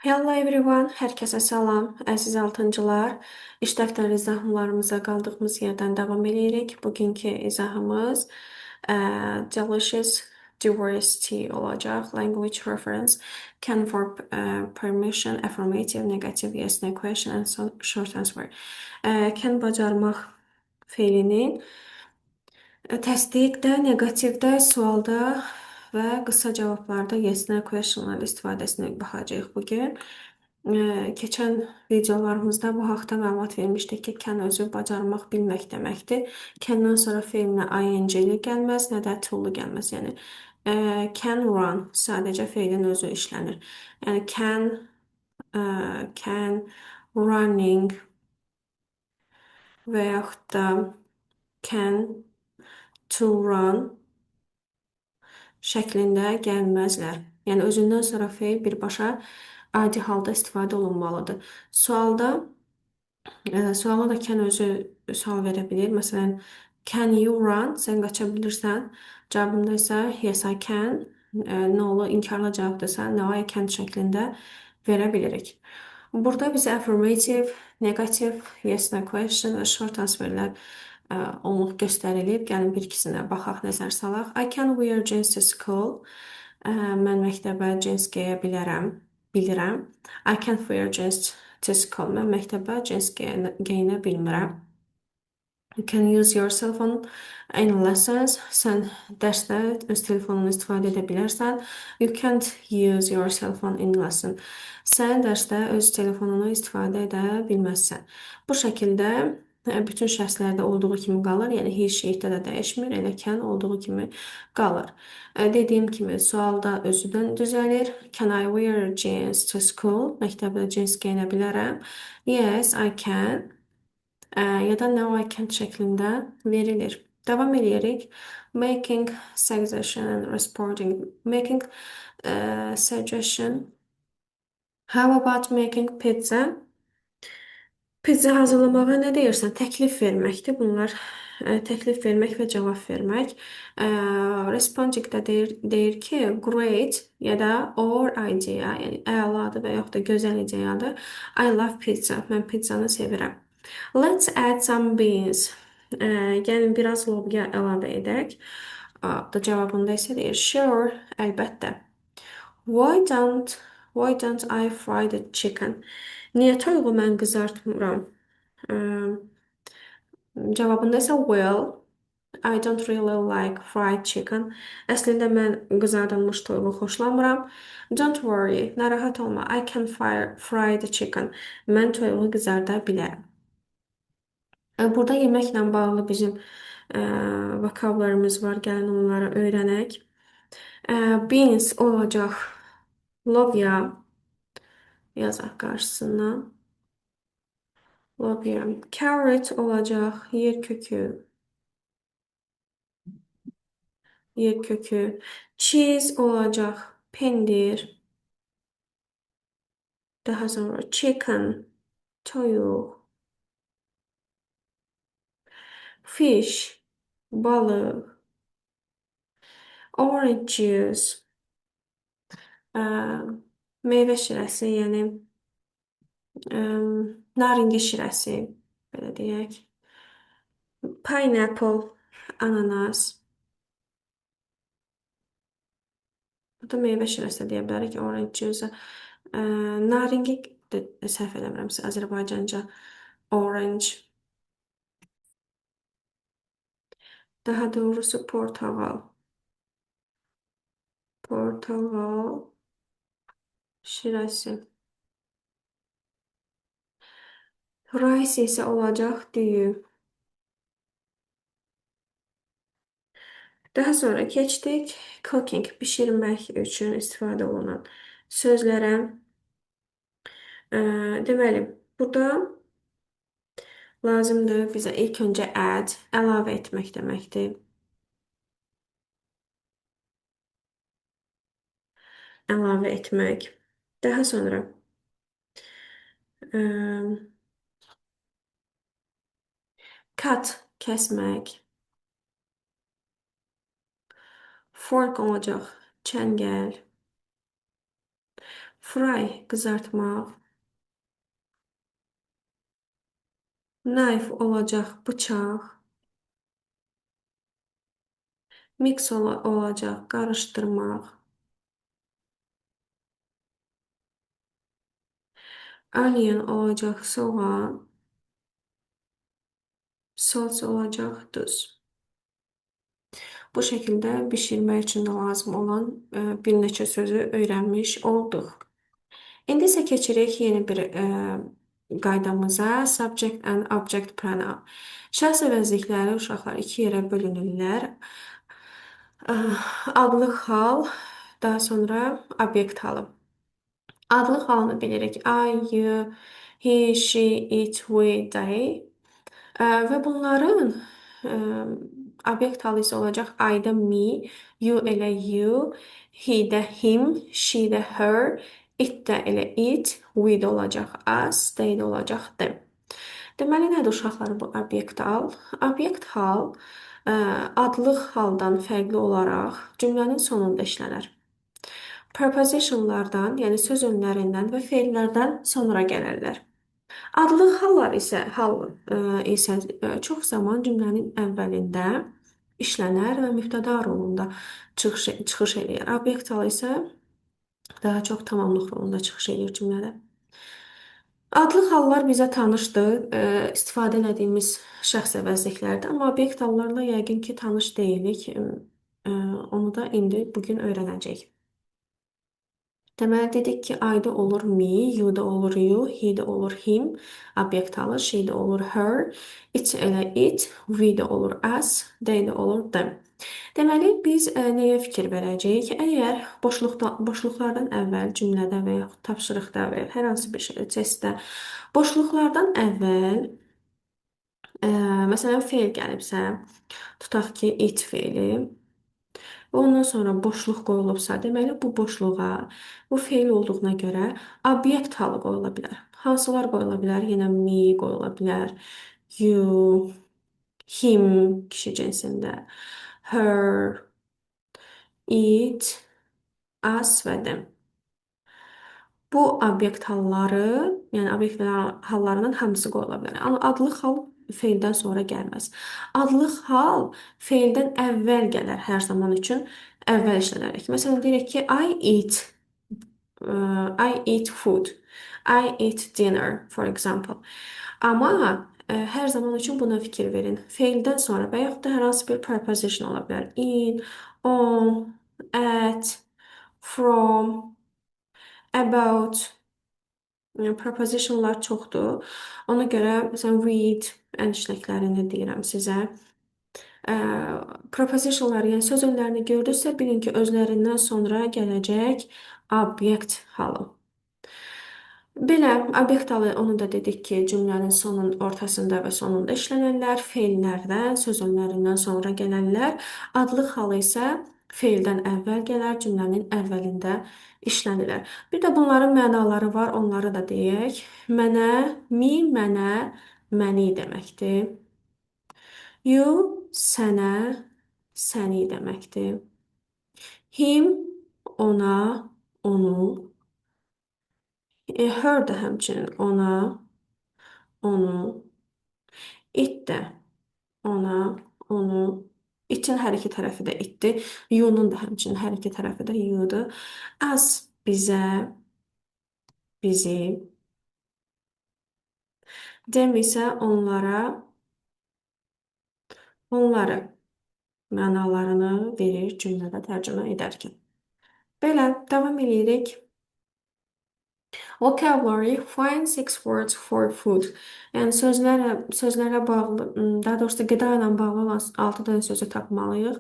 Hello everyone, hər kəsə salam, əziz altıncılar. İş dəftəri izahlarımıza qaldığımız yerdən davam edirik. Bugünkü izahımız delicious diversity olacaq. Language reference can verb permission, affirmative, negative, yes, no question and short answer. Can bacarmaq feilinin təsdiqdə, negativdə, sualda və qısa cavablarda yes, no questionlar istifadəsinə baxacağıq bugün. Keçən videolarımızda bu haqda məlumat vermişdik ki, can özü bacarmaq, bilmək deməkdir. Candan sonra feilinə ing-li gəlməz, nə də to-lu gəlməz. Yəni, can run sadəcə feilin özü işlənir. Yəni, can running və yaxud da can to run şəklində gəlməzlər. Yəni, özündən sonra feil birbaşa adi halda istifadə olunmalıdır. Suala da can özü sual verə bilir. Məsələn, can you run? Sən qaça bilirsən. Cavabında isə yes, I can. No-lu inkarlı cavabdırsa no, I can şəklində verə bilirik. Burada bizə affirmative, negative, yes, no question və short answerlər onluq göstərilib. Gəlin bir ikisinə baxaq, nəzər salaq. I can wear jeans to school. Mən məktəbə jeans geyə bilirəm. I can't wear jeans to school. Mən məktəbə jeans geyinə bilmirəm. You can use your cell phone in lessons. Sən dərsdə öz telefonunu istifadə edə bilərsən. You can't use your cell phone in lesson. Sən dərsdə öz telefonunu istifadə edə bilməzsən. Bu şəkildə bütün şəxslərdə olduğu kimi qalır. Yəni, he, she-də də dəyişmir. Elə can olduğu kimi qalır. Dediyim kimi, sualda özüdən düzəlir. Can I wear jeans to school? Məktəbdə jeans geyinə bilərəm. Yes, I can. Ya da no, I can't şəklində verilir. Davam edirik. Making suggestion and responding. Making suggestion. How about making pizza? Pizza hazırlamağa nə deyirsən? Təklif verməkdir. Bunlar təklif vermək və cavab vermək. Responding-də deyir ki, great ya da or idea, yəni əladır və yaxud da gözəl ideyadır. I love pizza. Mən pizzanı sevirəm. Let's add some beans. Gəlin biraz lobya əlavə edək. Da cavabında isə deyir sure, əlbəttə. Why don't I fry the chicken? Niyə toyuğu mən qızartmıram? Cavabında isə well, I don't really like fried chicken. Əslində mən qızardılmış toyuğu xoşlamıram. Don't worry, narahat olma. I can fry the chicken. Mən toyuğu qızarda bilərəm. Burada yeməklə bağlı bizim vokablarımız var. Gəlin onları öyrənək. Beans olacaq. Lobya yazaq qarşısına. Lobya. Carrot olacaq. Yer kökü. Yer kökü. Cheese olacaq. Pendir. Daha sonra chicken. Toyuq. Fish. Balıq. Orange juice. Meyvə şirəsi, yəni naringi şirəsi, belə deyək. Pineapple, ananas. Burada meyvə şirəsi deyə bilərik, orange juice. Naringi, səhv eləmirəmsə, Azərbaycanca orange. Daha doğrusu portağal. Portağal şirəsi. Rice isə olacaq düyü. Daha sonra keçdik cooking, bişirmək üçün istifadə olunan sözlərə. Deməli, burada lazımdır bizə ilk öncə add, əlavə etmək deməkdir. Əlavə etmək. Daha sonra cut, kəsmək. Fork olacaq, çəngəl. Fry, qızartmaq. Knife olacaq, bıçaq. Mix olacaq, qarışdırmaq. Onion olacaq, soğan. Sos olacaq, duz. Bu şəkildə bişirmək üçün də lazım olan bir neçə sözü öyrənmiş olduq. İndi isə keçirik yeni bir qaydamıza. Subject and object pronoun. Şəxs əvəzlikləri uşaqlar iki yerə bölünürlər. Adlı hal, daha sonra obyekt halı. Adlı halını bilirik. I, you, he, she, it, we, they. Və bunların obyekt halı isə olacaq I-də me, you elə you, he-də him, she-də her, it-də elə it, we-də olacaq us, they-də olacaq them. Deməli, nədir uşaqlar bu obyekt hal? Obyekt hal adlıq haldan fərqli olaraq cümlənin sonunda işlənər. Prepositionlardan, yəni söz önlərindən və feillərdən sonra gələrlər. Adlıq hallar isə çox zaman cümlənin əvvəlində işlənər və mübtəda rolunda çıxış eləyər. Obyekt hal isə daha çox tamamlıq rolunda çıxış eləyir cümlədə. Adlı hallar bizə tanışdır, istifadə etdiyimiz şəxs əvəzliklərdir, amma obyekt hallarla yəqin ki, tanış deyilik. Onu da indi bugün öyrənəcəyik. Deməli dedik ki, I-də olur me, you-da olur you, he-də olur him, obyekt halı, she-də olur her, it elə it, we-də olur us, they-də olur them. Deməli, biz nəyə fikir verəcəyik? Əgər boşluqlardan əvvəl cümlədə və yaxud tapşırıqda və hər hansı bir testdə boşluqlardan əvvəl məsələn feil gəlibsə, tutaq ki, it feili və ondan sonra boşluq qoyulubsa, deməli bu boşluğa bu feil olduğuna görə obyekt halı qoyula bilər. Hansılar qoyula bilər? Yenə me qoyula bilər. You, him kişi cinsində, her, it, us və them. Bu obyekt halları, yəni obyekt hallarının hamısı qoyula bilər. Amma adlıq hal feildən sonra gəlməz. Adlıq hal feildən əvvəl gələr hər zaman üçün əvvəl işlənərək. Məsələn, deyirək ki, I eat food. I eat dinner, for example. Amma hər zaman üçün buna fikir verin. Feildən sonra və yaxud da hər hansı bir preposition ola bilər. In, on, at, from, about. Yəni, prepositionlar çoxdur. Ona görə, məsələn, read ən işləklərini deyirəm sizə. Prepositionlar, yəni söz önlərini gördünüzsə, bilin ki, özlərindən sonra gələcək obyekt halı. Belə, obyekt halı, onu da dedik ki, cümlənin sonun ortasında və sonunda işlənənlər, feillərdən, söz önlərindən sonra gələnlər, adlıq halı isə feildən əvvəl gələr, cümlənin əvvəlində işlənilər. Bir də bunların mənaları var, onları da deyək. Mənə, mənə, məni deməkdir. You, sənə, səni deməkdir. Him, ona, onu. Her də həmçinin ona, onu. It də ona, onu. İtin hər iki tərəfi də itdir. You'nun da həmçinin hər iki tərəfi də you'dur. Us bizə, bizi. Them isə onlara, onları mənalarını verir cümlədə tərcümə edərkən. Belə, davam edirik. Vocabulary, find 6 words for food. Yəni sözlərə bağlı, daha doğrusu qida ilə bağlı olan 6 dənə sözü tapmalıyıq.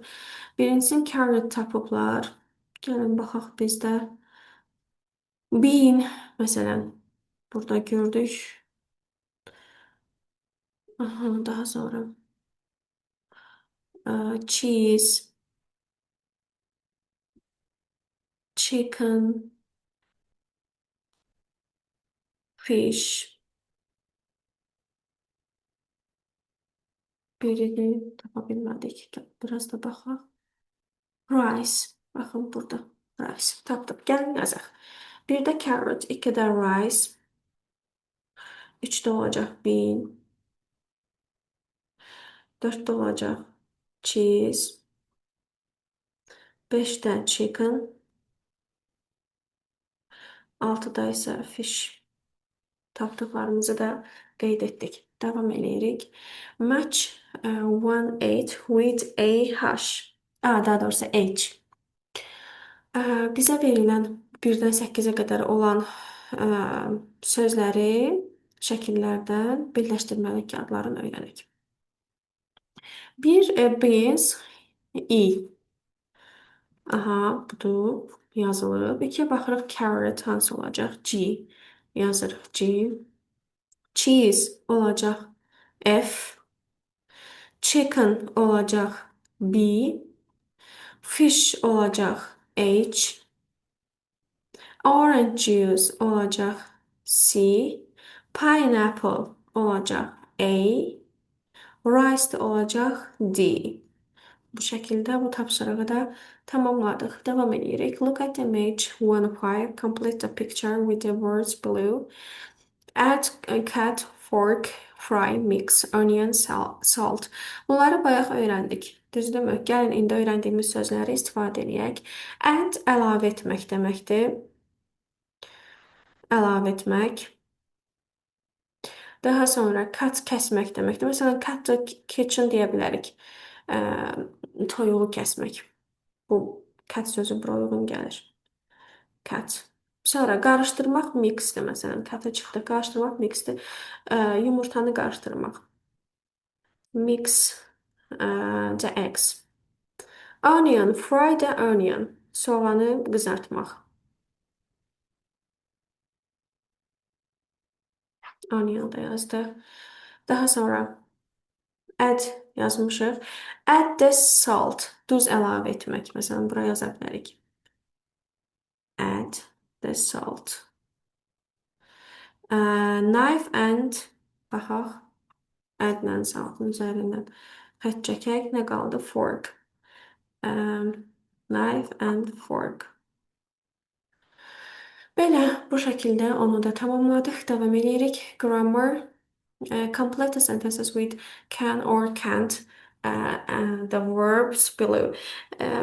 Birincisini carrot tapıblar. Gəlin baxaq bizdə. Bean, məsələn, burada gördük. Aha, daha sonra. Cheese, chicken, fish. Birini tapa bilmədik. Biraz da baxaq. Rice. Baxın burada. Rice. Tapdıq. Gəlin yazaq. Bir də carrot, iki də rice, üç də olacaq bean, dörd də olacaq cheese, beş də chicken, altı da isə fish. Tapdıqlarımızı da qeyd etdik. Davam eləyirik. Match one eight with a hash. Daha doğrusu H. Bizə verilən 1-dən 8-ə qədər olan sözləri şəkillərdən birləşdirməli kağıdlarını öyrənək. Bir beans i. Aha, budur yazılıb. İkiyə baxırıq carrot hansı olacaq? G yazırıq G. Cheese olacaq F. Chicken olacaq B. Fish olacaq H. Orange juice olacaq C. Pineapple olacaq A. Rice de olacaq D. Bu şəkildə bu tapşırığı da tamamladıq. Devam edirik. Look at the image 1-5. Complete the picture with the words below. Add a cut, fork, fry, mix, onion, salt. Bunları bayaq öyrəndik. Düzdürmü? Gəlin indi öyrəndiyimiz sözləri istifadə edək. Add əlavə etmək deməkdir. Əlavə etmək. Daha sonra cut kəsmək deməkdir. Məsələn, cut the kitchen deyə bilərik. Toyuğu kəsmək. Bu cut sözü bura uyğun gəlir. Cut. Sonra qarışdırmaq mixdir. Məsələn, cut çıxdı. Qarışdırmaq mixdir. Yumurtanı qarışdırmaq. Mix the eggs. Onion, fry the onion. Soğanı qızartmaq. Onion da yazdıq. Daha sonra add yazmışıq. Add the salt. Duz əlavə etmək. Məsələn, buraya yaza bilərik. Add the salt. Knife and baxaq. Add-lə saltın üzərindən xətt çəkək. Nə qaldı? Fork. Knife and fork. Belə, bu şəkildə onu da tamamladıq. Davam edirik. Grammar. Complete the sentences with can or can't. The verbs below.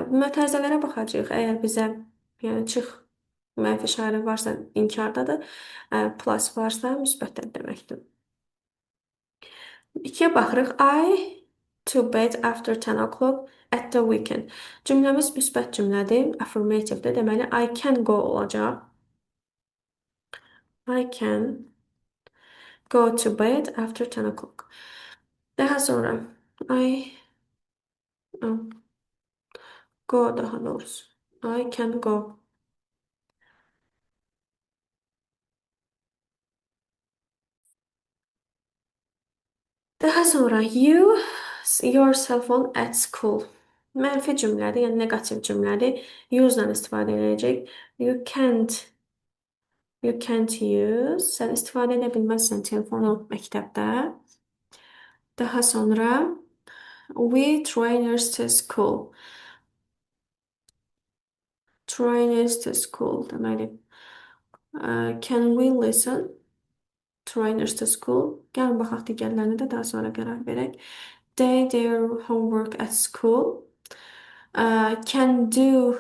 Mötərizələrə baxacağıq. Əgər bizə yəni çıx mənfi işarə varsa inkardadır. Plus varsa müsbətdir deməkdir. 2-yə baxırıq. I to bed after 10 o'clock at the weekend. Cümləmiz müsbət cümlədir. Affirmativedir. Deməli, I can go olacaq. I can go to bed after 10 o'clock. Daha sonra I go daha doğrusu. I can go. Daha sonra you your cell phone at school. Mənfi cümlədir, yəni negativ cümlədir. Use-dan istifadə edəcək. You can't use. Sən istifadə edə bilməzsən telefonu məktəbdə. Daha sonra we trainers to school. Trainers to school deməli. Can we listen? Trainers to school. Gəlin baxaq digərlərini də daha sonra qərar verək. They their homework at school. Can do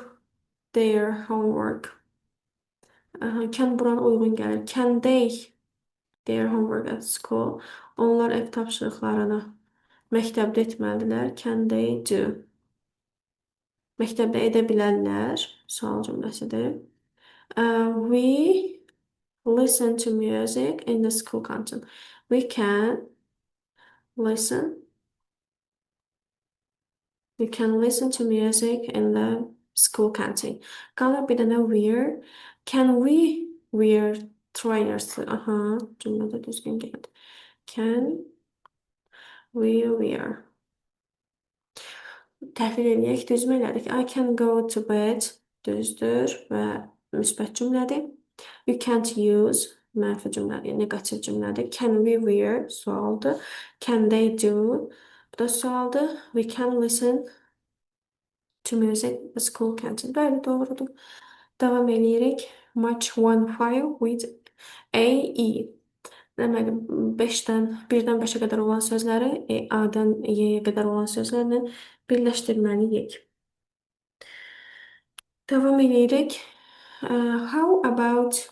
their homework. Can buranın uyğun gəlir. Can they their homework at school. Onlar ev tapşırıqlarını məktəbdə etməlidirlər. Can they do? Məktəbdə edə bilərlər. Sual cümləsidir. We listen to music in the school canteen. We can listen. You can listen to music in the school canteen. Qalır bir dənə wear. Can we wear trainers? Aha, cümlədə düzgün gəldi. Can we wear? Təhlil edək, düzmə elədik. I can go to bed. Düzdür və müsbət cümlədir. You can't use mənfi cümlədir, negativ cümlədir. Can we wear? Sualdır. Can they do? Bu da sualdır. We can listen to music in the school canteen. Bəli, doğrudur. Davam edirik. Match one file with A, E. Deməli, 5-dən 1-dən 5-ə qədər olan sözləri A-dan Y-yə qədər olan sözlərlə birləşdirməliyik. Davam edirik. How about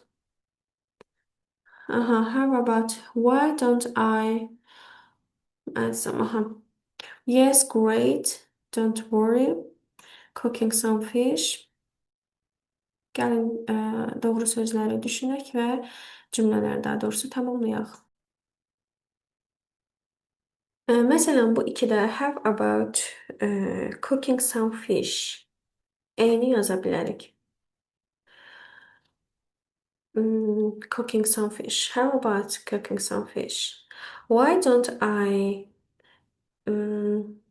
how about why don't I Yes, great. Don't worry. Cooking some fish. Gəlin doğru sözləri düşünək və cümlələri daha doğrusu tamamlayaq. Məsələn, bu ikidə have about cooking some fish. Eyni yaza bilərik. Cooking some fish. How about cooking some fish? Why don't I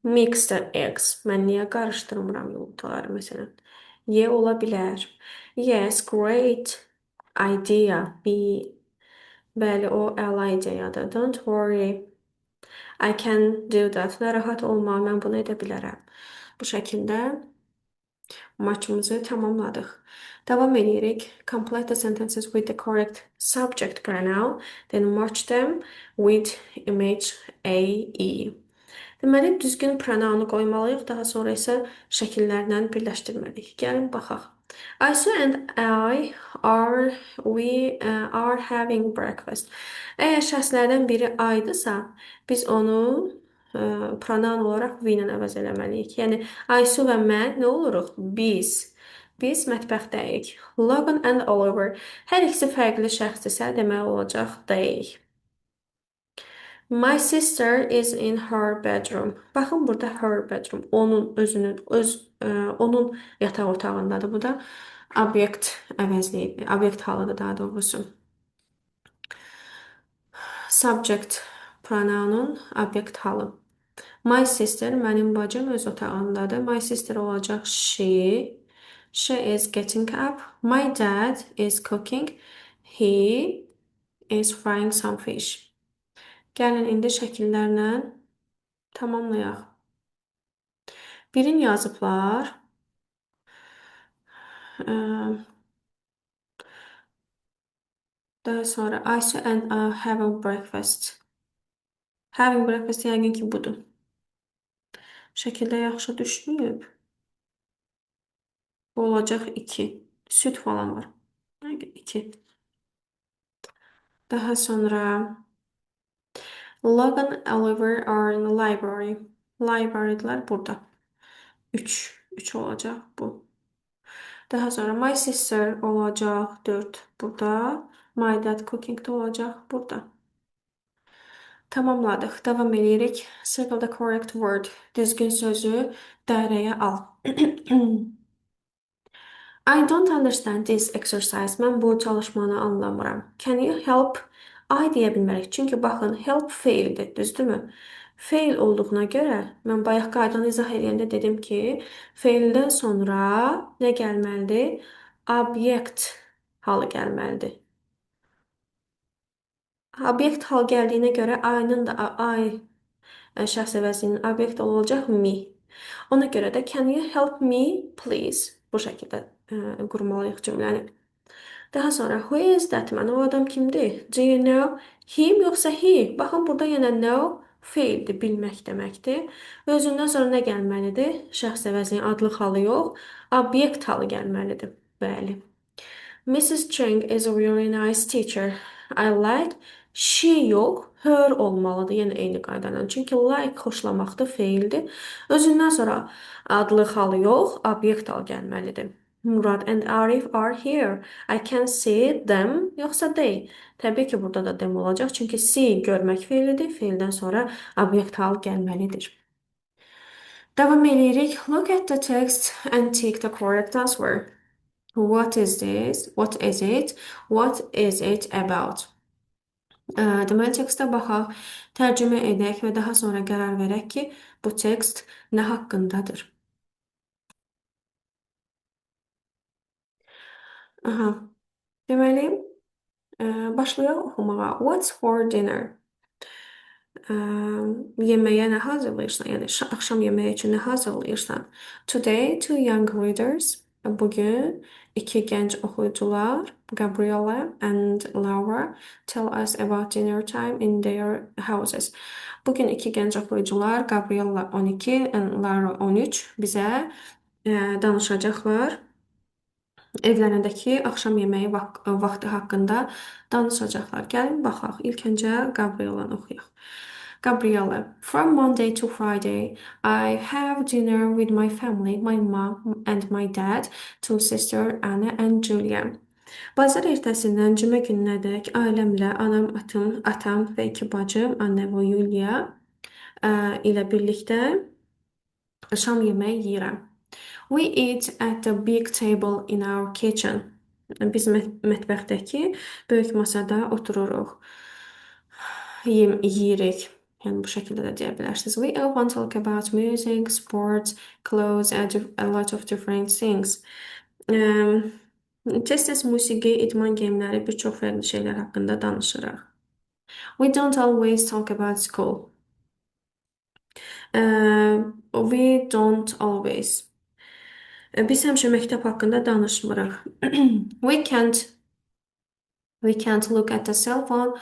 mix the eggs? Mən niyə qarışdırmıram yumurtaları məsələn? Y ola bilər. Yes, great idea. B. Bəli, o əla ideyadır. Don't worry. I can do that. Narahat olma, mən bunu edə bilərəm. Bu şəkildə maçımızı tamamladıq. Davam edirik. Complete the sentences with the correct subject pronoun, then match them with image A, E. Deməli, düzgün pronounu qoymalıyıq, daha sonra isə şəkillərlə birləşdirməliyik. Gəlin baxaq. Aysu and I are having breakfast. Əgər şəxslərdən biri Aydısa, biz onu pronoun olaraq we ilə əvəz eləməliyik. Yəni, Aysu və mən nə oluruq? Biz mətbəxdəyik. Logan and Oliver. Hər ikisi fərqli şəxsdirsə, deməli olacaq they. My sister is in her bedroom. Baxın burada her bedroom. Onun yataq otağındadır. Bu da obyekt halıdır daha doğrusu. Subject pronounun obyekt halı. My sister, mənim bacım öz otağındadır. My sister olacaq she. She is getting up. My dad is cooking. He is frying some fish. Gəlin indi şəkillərlə tamamlayaq. Birin yazıblar. Daha sonra Aysu and having breakfast. Having breakfast yəqin ki budur. Şəkildə yaxşı düşməyib. Bu olacaq 2. Süd falan var. 2. Daha sonra Logan and Oliver are in the library. Library'dilər burada. 3 olacaq bu. Daha sonra my sister olacaq 4 burada. My dad cooking da olacaq burada. Tamamladıq. Davam edirik. Circle the correct word. Düzgün sözü dairəyə al. I don't understand this exercise. Mən bu çalışmanı anlamıram. Can you help? I deyə bilmərik. Çünki baxın, help faildir, düzdürmü? Fail olduğuna görə mən bayaq qaydanı izah edəndə dedim ki, faildən sonra nə gəlməlidir? Obyekt halı gəlməlidir. Obyekt hal gəldiyinə görə I-nın da şəxs əvəzliyinin obyekt olacaq me. Ona görə də can you help me please? Bu şəkildə qurmalıyıq cümləni. Daha sonra who is that man? O adam kimdir? Do you know him yoxsa he? Baxın burada yenə know feildir, bilmək deməkdir. Özündən sonra nə gəlməlidir? Şəxs əvəzliyinin adlıq halı yox, obyekt halı gəlməlidir. Bəli. Mrs. Cheng is a really nice teacher. I like she yox, her olmalıdır. Yəni eyni qaydadan. Çünki like xoşlamaqda feildir. Özündən sonra adlıq halı yox, obyekt halı gəlməlidir. Murad and Arif are here. I can see them yoxsa they. Təbii ki, burada da them olacaq. Çünki see görmək feilidir. Feildən sonra obyekt hal gəlməlidir. Davam edirik. Look at the text and tick the correct answer. What is this? What is it? What is it about? Deməli, tekstə baxaq, tərcümə edək və daha sonra qərar verək ki, bu tekst nə haqqındadır. Deməli, başlayaq oxumağa. What's for dinner? Yeməyə nə hazırlayırsan? Yəni, axşam yeməyi üçün nə hazırlayırsan? Today, two young readers. Bugün iki gənc oxuyucular, Gabriella and Laura, tell us about dinner time in their houses. Bugün iki gənc oxuyucular, Gabriella 12, and Laura 13 bizə danışacaqlar. Evlərindəki axşam yeməyi vaxtı haqqında danışacaqlar. Gəlin baxaq. İlk öncə Gabriela'nı oxuyaq. Gabriela, from Monday to Friday, I have dinner with my family, my mom and my dad, two sisters, Anna and Julia. Bazar ertəsindən cümə gününədək ailəmlə anam, atam və iki bacım, Anne və Yulia ilə birlikdə şam yeməyi yeyirəm. We eat at the big table in our kitchen. Biz mətbəxdəki böyük masada otururuq. Yeyirik. Yəni bu şəkildə də deyə bilərsiniz. We often talk about music, sports, clothes, and a lot of different things. Tez-tez musiqi, idman geyimləri, bir çox fərqli şeylər haqqında danışırıq. We don't always talk about school. We don't always. Biz həmişə məktəb haqqında danışmırıq. We can't look at the cell phone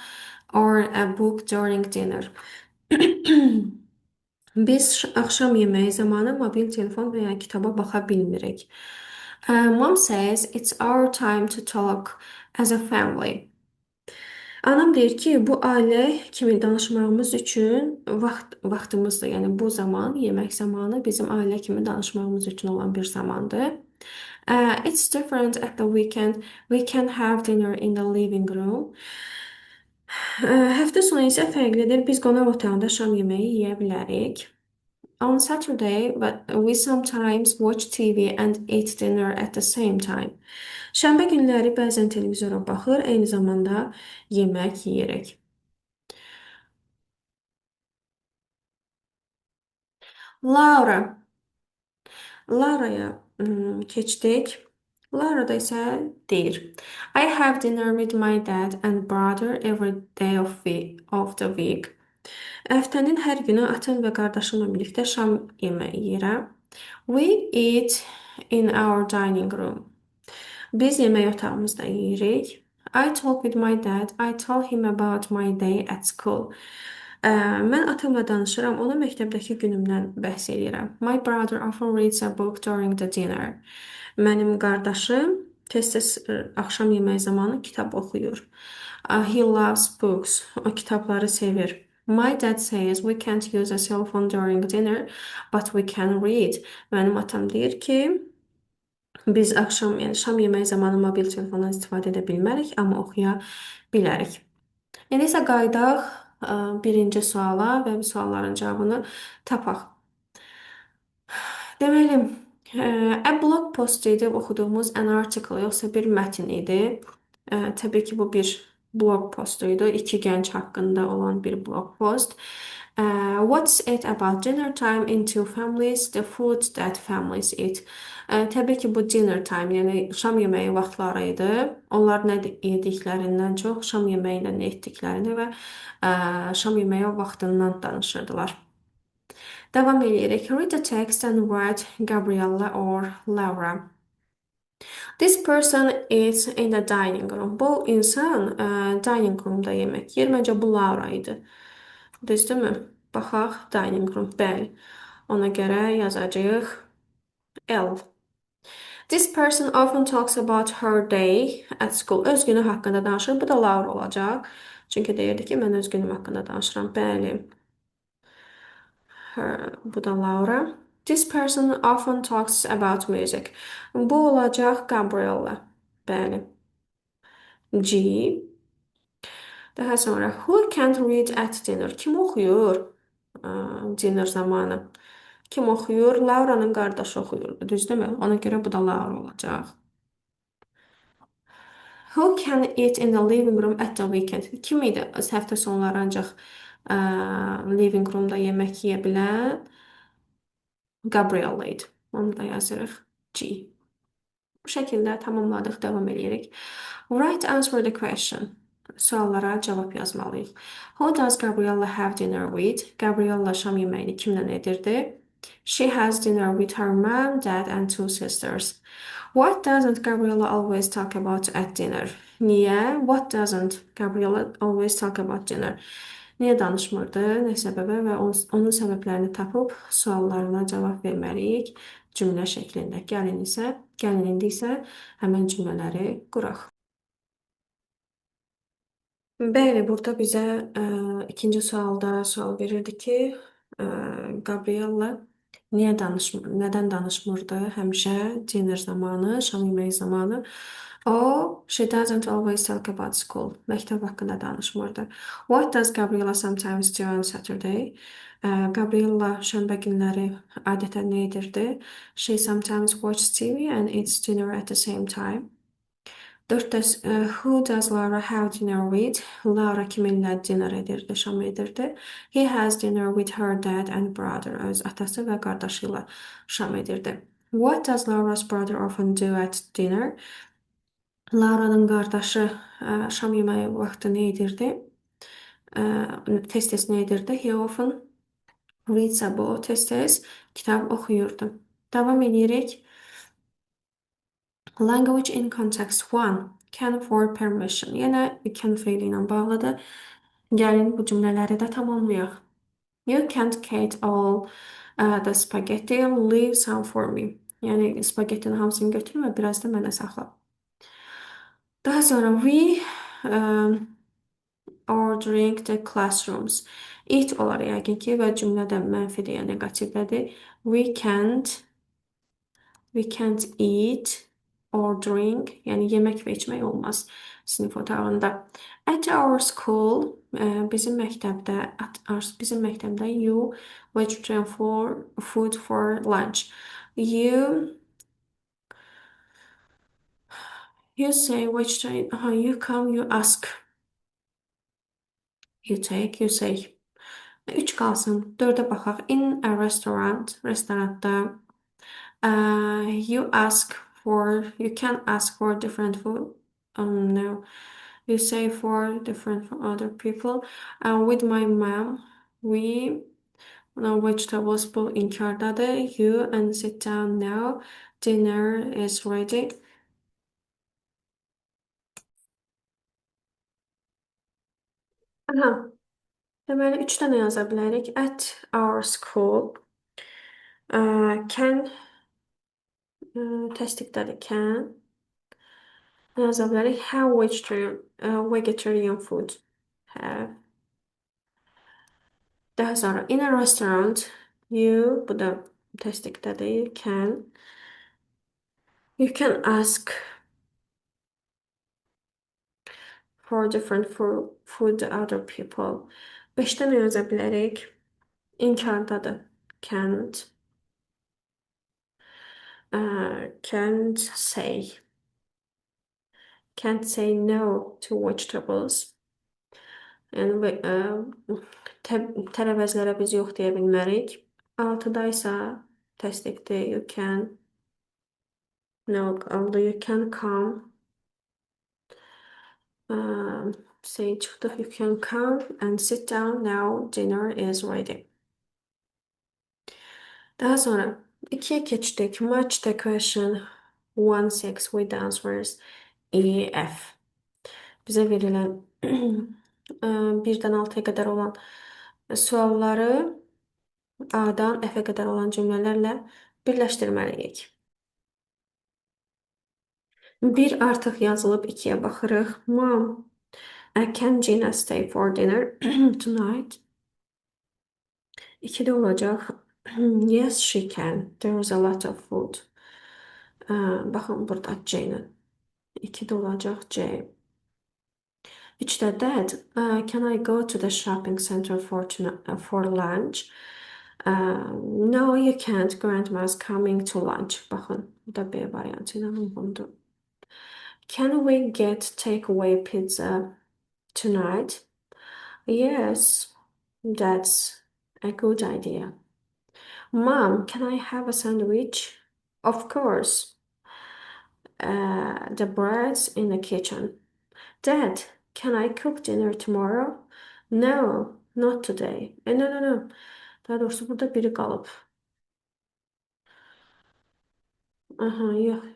or a book during dinner. Biz axşam yeməyi zamanı mobil telefon və ya kitaba baxa bilmirik. Mom says it's our time to talk as a family. Anam deyir ki, bu ailə kimi danışmağımız üçün vaxtımızdır. Yəni bu zaman, yemək zamanı bizim ailə kimi danışmağımız üçün olan bir zamandır. It's different at the weekend. We can have dinner in the living room. Həftə sonu isə fərqlidir. Biz qonaq otağında şam yeməyi yeyə bilərik. On Saturday, we sometimes watch TV and eat dinner at the same time. Şənbə günləri bəzən televizora baxır, eyni zamanda yemək yeyirik. Laura. Laura'ya keçdik. Laura da isə deyir. I have dinner with my dad and brother every day of the week. Həftənin hər günü atam və qardaşımla birlikdə şam yeməyi yeyirəm. We eat in our dining room. Biz yemək otağımızda yeyirik. I talk with my dad. I tell him about my day at school. Mən atamla danışıram, ona məktəbdəki günümdən bəhs edirəm. My brother often reads a book during the dinner. Mənim qardaşım tez-tez axşam yeməyi zamanı kitab oxuyur. He loves books. O kitabları sevir. My dad says we can't use a cell phone during dinner, but we can read. Mənim atam deyir ki, biz axşam, yəni şam yeməyi zamanı mobil telefondan istifadə edə bilmərik, amma oxuya bilərik. İndi isə qayıdaq birinci suala və bu sualların cavabını tapaq. Deməli, a blog post idi oxuduğumuz an article, yoxsa bir mətn idi. Təbii ki, bu bir blog postuydu. İki gənc haqqında olan bir blog post. What's it about dinner time in two families, the food that families eat? Təbii ki, bu dinner time, yəni şam yeməyi vaxtları idi. Onlar nə yediklərindən çox şam yeməyi ilə nə etdiklərini və şam yeməyi vaxtından danışırdılar. Devam edirik. Read the text and write Gabriella or Laura. This person is in the dining room. Bu insan dining room'da yemək yer. Məncə bu Laura idi. Düzdürmü? Baxaq, dining room. Bəli. Ona görə yazacağıq L. This person often talks about her day at school. Öz günü haqqında danışır. Bu da Laura olacaq. Çünki deyirdi ki, mən öz günüm haqqında danışıram. Bəli. Bu da Laura. This person often talks about music. Bu olacaq Gabriella. Bəli. G. Daha sonra who can't read at dinner? Kim oxuyur dinner zamanı? Kim oxuyur? Laura'nın qardaşı oxuyurdu, düzdürmü? Ona görə bu da Laura olacaq. Who can eat in the living room at the weekend? Kim idi həftə sonları ancaq living room'da yemək yeyə bilən? Gabriella idi. Onu da yazırıq. G. Bu şəkildə tamamladıq, davam edirik. Write answer the question. Suallara cavab yazmalıyıq. Who does Gabriella have dinner with? Gabriella şam yeməyini kimlə edirdi? She has dinner with her mom, dad, and two sisters. What doesn't Gabriella always talk about at dinner? Niye? What doesn't Gabriella always talk about dinner? Niyə danışmırdı? Nə səbəbə və onun səbəblərini tapıb suallarına cavab verməliyik cümlə şəklində. Gəlin indi isə həmən cümlələri quraq. Bəli, burada bizə ikinci sualda sual verirdi ki, ə, Gabriella nədən danışmırdı həmişə dinner zamanı, şam yeməyi zamanı. She doesn't always talk about school. Məktəb haqqında danışmırdı. What does Gabriella sometimes do on Saturday? Gabriella şənbə günləri adətən nə edirdi? She sometimes watches TV and eats dinner at the same time. 4. Who does Laura have dinner with? Laura kiminlə dinner edirdi, şam edirdi? He has dinner with her dad and brother. Öz atası və qardaşı ilə şam edirdi. What does Laura's brother often do at dinner? Laura'nın qardaşı şam yeməyi vaxtı nə edirdi? Tez-tez nə edirdi? He often reads a book. Tez-tez kitab oxuyurdu. Davam edirik. Language in context 1. Can for permission. Yenə can feili ilə bağlıdır. Gəlin bu cümlələri də tamamlayaq. You can't Kate all the spaghetti, leave some for me. Yəni spagettinin hamısını götürmə, biraz da mənə saxla. Daha sonra we ordering the classrooms. It olar yəqin ki və cümlədə mənfidir, yəni negativlədir. We can't eat or drink. Yəni yemək və içmək olmaz sinif otağında. At our school, bizim məktəbdə you vegetarian food for lunch. You say vegetarian, you come, you ask. You take, you say. 3 qalsın. 4-ə baxaq. In a restaurant, restoranda. You can ask for different food. No. You say for different from other people. With my mom, we know vegetables bu inkardadır. You and sit down now. Dinner is ready. Aha. Deməli 3 dənə yaza bilərik. At our school. Can təsdiqdədir. Can. Yaza bilərik. Have vegetarian food. Have. Daha sonra in a restaurant. Bu da təsdiqdədir. You can ask for different food other people. 5 dənə yaza bilərik. İnkardadır. Can't. Can't say. Can't say no to vegetables. Yəni tərəvəzlərə biz yox deyə bilmərik. 6-da isə təsdiqdir. You can. No, you can come. Say çıxdıq. You can come and sit down now. Dinner is ready. Daha sonra 2'ye keçdik. Match the question 1-6 with the answers E, F. Bizə verilən 1-dən 6-ya qədər olan sualları A-dan F-ə qədər olan cümlələrlə birləşdirməliyik. 1 artıq yazılıb, 2-yə baxırıq. Mom, can Gina stay for dinner tonight? 2-də olacaq. Yes, she can. There's a lot of food. Baxın, burada Gina. 2-də olacaq C. 3-də Dad, can I go to the shopping center for lunch? No, you can't. Grandma's coming to lunch. Baxın, bu da B variantı ilə uyğundur. Can we get takeaway pizza tonight? Yes, that's a good idea. Mom, can I have a sandwich? Of course. The bread's in the kitchen. Dad, can I cook dinner tomorrow? No, not today. No. Daha doğrusu burada biri qalıb. Aha, yox,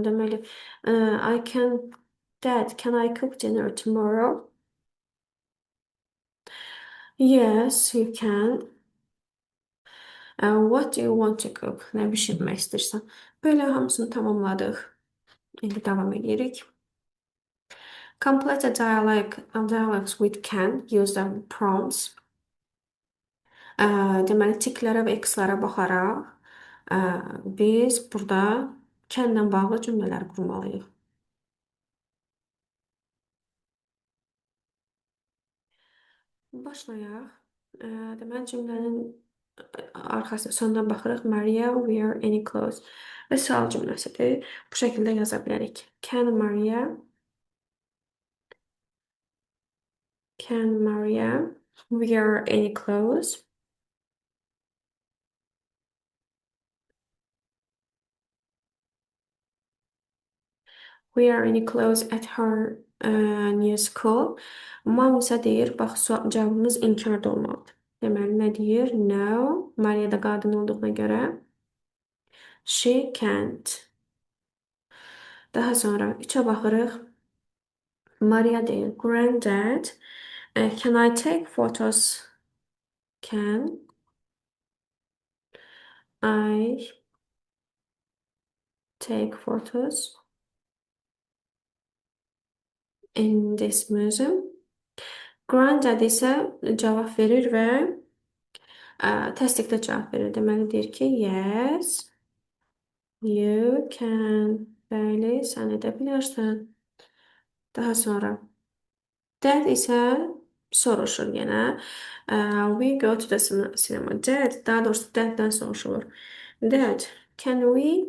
deməli, I can, Dad, can I cook dinner tomorrow? Yes, you can. What do you want to cook? Nə bişirmək istəyirsən? Belə hamısını tamamladıq. İndi davam edirik. Complete a dialogues with can. Use the prompts. Deməli, tiklərə və x-lara baxaraq biz burada can-lə bağlı cümlələr qurmalıyıq. Başlayaq. Deməli, cümlənin arxası sonuna baxırıq. Maria wear any clothes? Və sual cümləsidir. Bu şəkildə yaza bilərik. Can Maria wear any clothes? Wear any clothes at her new school? Mam isə deyir, bax, cavabımız inkarda olmalıdır. Deməli, nə deyir? No. Maria da qadın olduğuna görə she can't. Daha sonra 3-ə baxırıq. Maria deyir, Granddad, can I take photos? Can I take photos in this museum? Granddad isə cavab verir və təsdiqdə cavab verir. Deməli deyir ki, yes, you can. Bəli, sən edə bilərsən. Daha sonra Dad isə soruşur yenə. We go to the cinema. Dad, daha doğrusu Dad'dan soruşulur. Dad, can we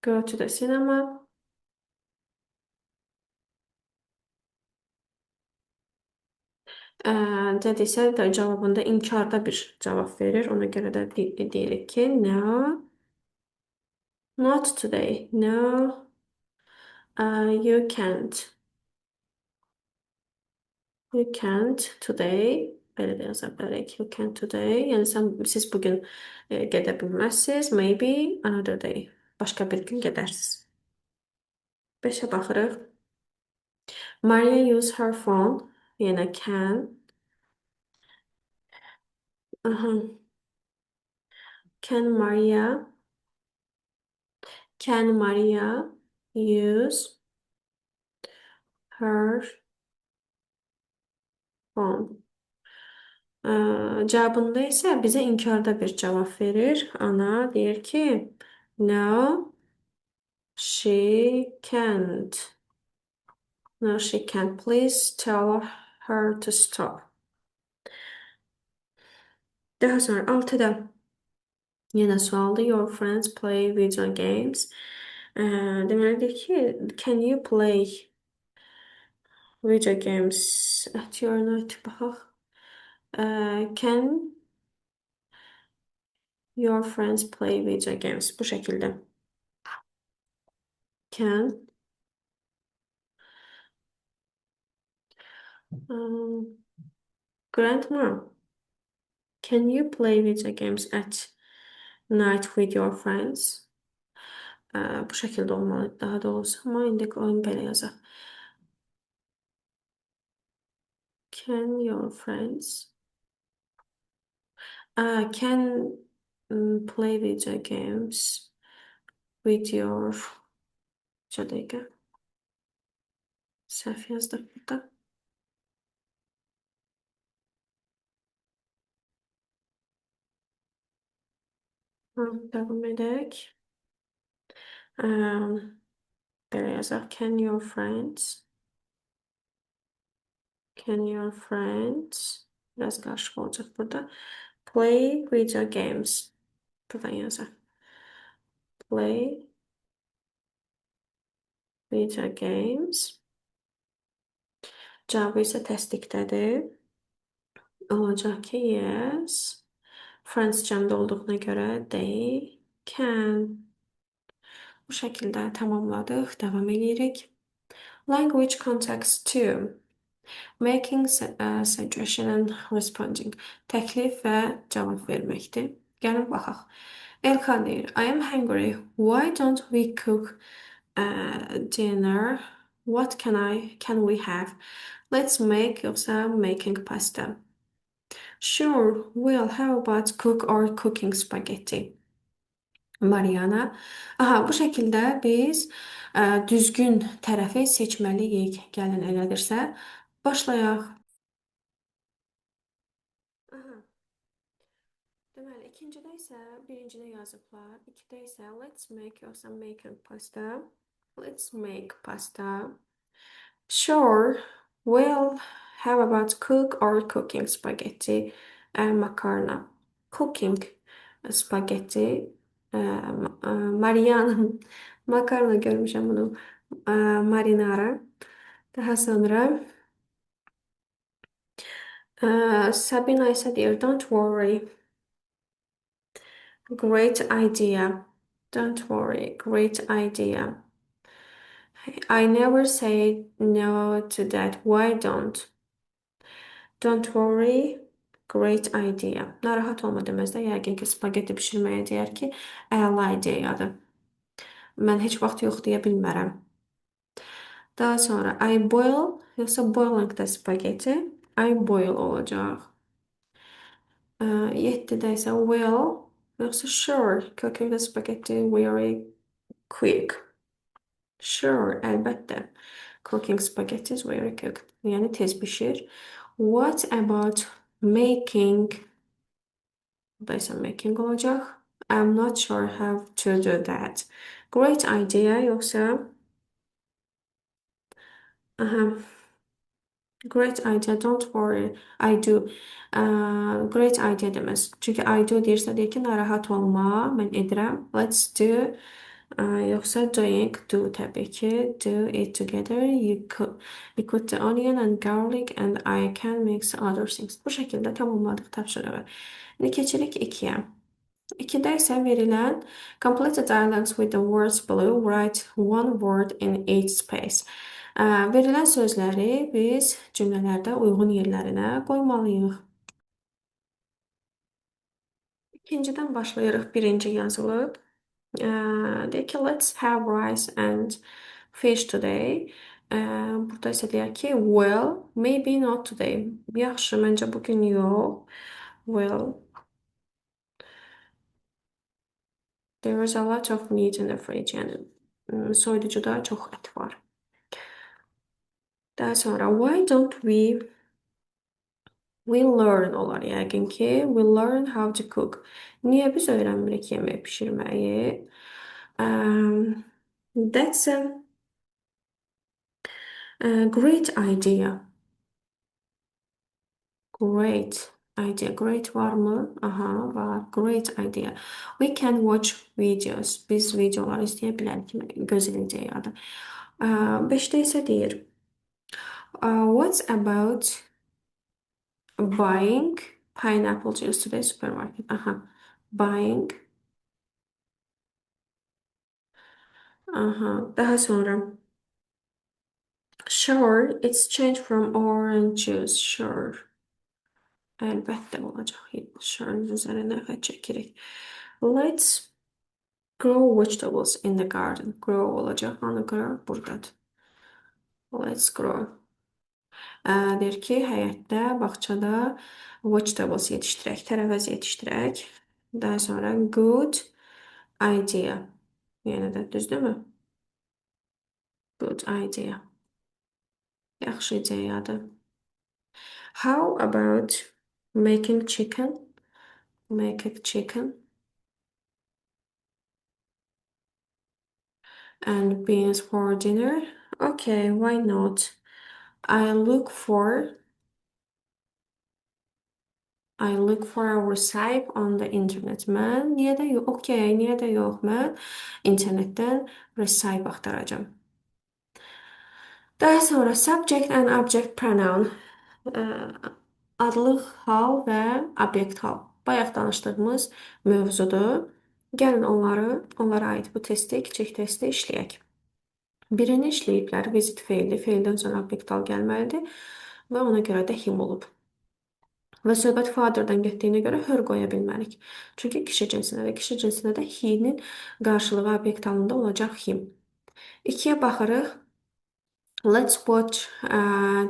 go to the cinema? Dad isə də cavabında inkarda bir cavab verir. Ona görə də deyirik ki, no, not today. No, you can't. You can't today. Belə də yaza bilərik. You can't today. Yəni siz bugün gedə bilməzsiniz. Maybe another day. Başqa bir gün gedərsiniz. 5-ə baxırıq. Maria use her phone. Yenə can. Aha. Can Maria use her phone? Cavabında isə bizə inkarda bir cavab verir. Ana deyir ki, no, she can't. No, she can't. Please tell her to stop. Daha sonra 6-da yenə sualdır. Your friends play video games. Deməlidir ki, can you play video games at your night? Baxaq. Can your friends play video games? Bu şəkildə. Can Grandma, can you play video games at night with your friends? Bu şəkildə olmalı daha doğrusu. Amma indi qoyun belə yazaq. Can your friends can play video games with your bir dəqiqə. Səhv yazdıq burada. Davam edək. Belə yazaq. Can your friends biraz qarışıq olacaq burada. Play video games. Buradan yazaq. Play video games. Cavabı isə təsdiqdədir. Olacaq ki, yes. Friends cəmdə olduğuna görə they can. Bu şəkildə tamamladıq. Davam edirik. Language context 2. Making suggestion and responding. Təklif və cavab verməkdir. Gəlin baxaq. Elxan deyir, I am hungry. Why don't we cook dinner? What can we have? Let's make yoxsa making pasta. Sure, well, how about cook or cooking spaghetti? Mariana. Aha, bu şəkildə biz düzgün tərəfi seçməliyik. Gəlin elədirsə, başlayaq. Aha, deməli, ikincidə isə birincidə yazıblar. İkidə isə let's make yoxsa making pasta. Let's make pasta. Sure. Well, how about cook or cooking spaghetti and macaroni? Cooking spaghetti. Mariana. Makarna görmüşəm bunu. Marinara. Daha sonra Sabina ise deyir, don't worry. Great idea. Don't worry. Great idea. I never say no to that. Why don't? Don't worry. Great idea. Narahat olma deməzdə, yəqin ki, spagetti pişirməyə deyər ki, əla ideyadır. Mən heç vaxt yox deyə bilmərəm. Daha sonra I boil yoxsa boiling da spagetti. I boil olacaq. 7-də isə well yoxsa sure. Cooking the spaghetti very quick. Sure, əlbəttə. Cooking spaghetti is very quick. Yəni tez bişir. What about making? Burada isə making olacaq. I'm not sure how to do that. Great idea yoxsa aha, great idea, don't worry. I do. Great idea deməz. Çünki I do deyirsə deyir ki, narahat olma, mən edirəm. Let's do. Yoxsa doing, do təbii ki. Do it together. You cut the onion and garlic and I can mix other things. Bu şəkildə tamamladıq tapşırığı. İndi keçirik 2-yə. 2-də isə verilən complete the dialogues with the words below. Write one word in each space. Verilən sözləri biz cümlələrdə uyğun yerlərinə qoymalıyıq. İkincidən başlayırıq. Birinci yazılıb. Deyək ki, let's have rice and fish today. Burada isə deyək ki, well, maybe not today. Yaxşı, məncə bugün yox. Well, there is a lot of meat in the fridge. Yəni soyuducuda çox ət var. Daha sonra why don't we learn olar yəqin ki. We learn how to cook. Niyə biz öyrənmirik yemək pişirməyi? That's a great idea. Great idea. Great var mı? Aha, var. Great idea. We can watch videos. Biz videolar izləyə bilərik. Gözəl ideyadır. 5-də isə deyir. What's about buying pineapple juice today supermarket? Aha. Buying. Aha. Daha sonra. Sure, it's changed from orange juice. Sure. Əlbəttə olacaq. Sure-ın üzərinə xət çəkirik. Let's grow vegetables in the garden. Grow olacaq. Hanı grow? Buradadır. Let's grow. Deyir ki, həyətdə, bağçada vegetables yetişdirək, tərəvəz yetişdirək. Daha sonra good idea. Yəni də düzdürmü? Good idea. Yaxşı ideyadır. How about making chicken? Making chicken. And beans for dinner. Okay, why not? I look for a recipe on the internet. Mən niyə də yox? Okay, niyə də yox? Mən internetdən recipe axtaracağam. Daha sonra subject and object pronoun. Adlıq hal və obyekt hal. Bayaq danışdığımız mövzudur. Gəlin onlara aid bu testi, kiçik testi işləyək. Birini işləyiblər, visit feili, feildən sonra obyekt hal gəlməlidir və ona görə də him olub. Və söhbət father'dan getdiyinə görə her qoya bilmərik. Çünki kişi cinsinə və kişi cinsinə də he'nin qarşılığı obyekt halında olacaq him. İkiyə baxırıq. Let's watch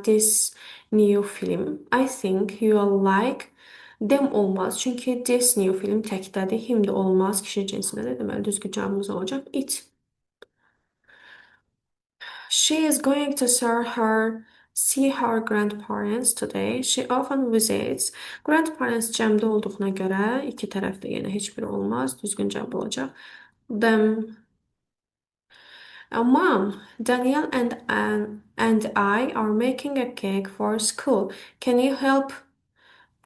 this new film. I think you'll like them olmaz. Çünki this new film təkdədir. Him də olmaz. Kişi cinsindədir. Deməli düzgün cavabımız olacaq it. She is going to see her grandparents today. She often visits. Grandparents cəmdə olduğuna görə iki tərəfdə yenə heç biri olmaz. Düzgün cavab olacaq. Them. Mom, Danielle and I are making a cake for school. Can you help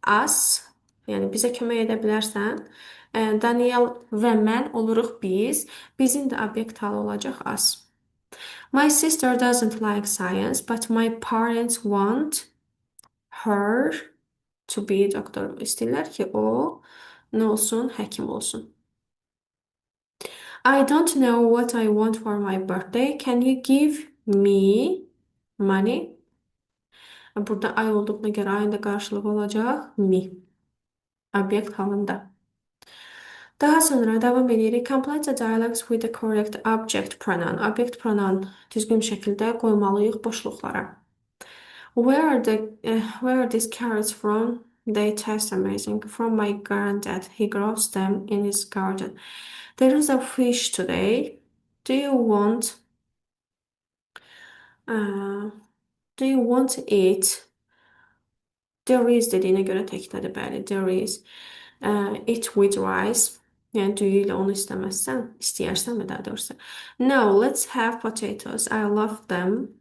us? Yəni bizə kömək edə bilərsən? Daniel və mən oluruq biz. Bizim də obyekt halı olacaq us. My sister doesn't like science, but my parents want her to be doktor. İstəyirlər ki, o nə olsun? Həkim olsun. I don't know what I want for my birthday. Can you give me money? Burada ay olduğuna görə ayın da qarşılığı olacaq me. Obyekt halında. Daha sonra davam edirik. Complete the dialogues with the correct object pronoun. Obyekt pronoun düzgün şəkildə qoymalıyıq boşluqlara. Where are these carrots from? They taste amazing. From my granddad. He grows them in his garden. There is a fish today. Do you want do you want it? There is dediyinə görə təkdədir, bəli. There is. Eat with rice. Yəni düyü ilə onu istəməzsən, istəyərsən və daha doğrusu. No, let's have potatoes. I love them.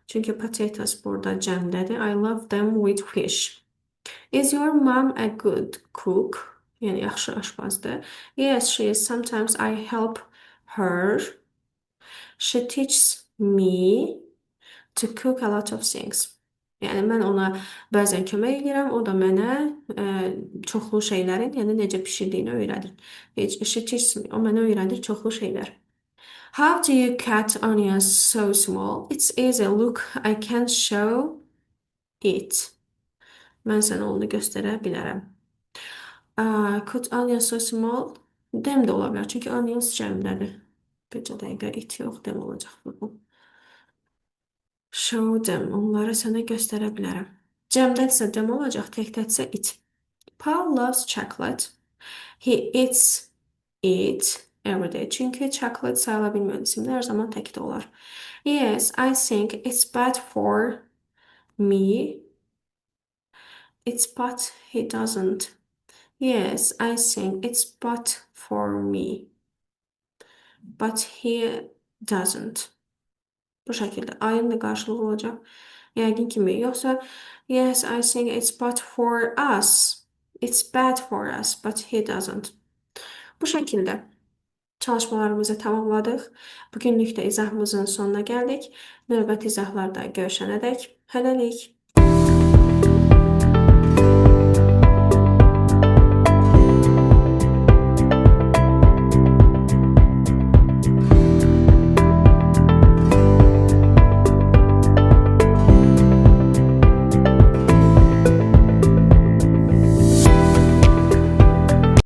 Çünki potatoes burada cəmdədir. I love them with fish. Is your mom a good cook? Yəni yaxşı aşpazdır. Yes, she is. Sometimes I help her. She teaches me to cook a lot of things. Yəni mən ona bəzən kömək edirəm, o da mənə çoxlu şeylərin, yəni necə bişirdiyini öyrədir. She teaches me, o mənə öyrədir çoxlu şeylər. How do you cut onions so small? It's easy. Look, I can show it. Mən sənə onu göstərə bilərəm. Cut onions so small. Them də ola bilər, çünki onions cəmdədir. Bircə dəqiqə it yox, them olacaq bu. Show them. Onları sənə göstərə bilərəm. Cəmdədirsə them olacaq, təkdədirsə it. Paul loves chocolate. He eats it every day. Çünki chocolate sayıla bilməyən isimlər hər zaman təkdə olar. Yes, I think it's bad for me. It's but he doesn't. Yes, I think it's bad for me. But he doesn't. Bu şəkildə ayın da qarşılığı olacaq. Yəqin kimi. Yoxsa yes, I think it's bad for us. It's bad for us, but he doesn't. Bu şəkildə çalışmalarımızı tamamladıq. Bugünlük də izahımızın sonuna gəldik. Növbəti izahlarda görüşənədək hələlik.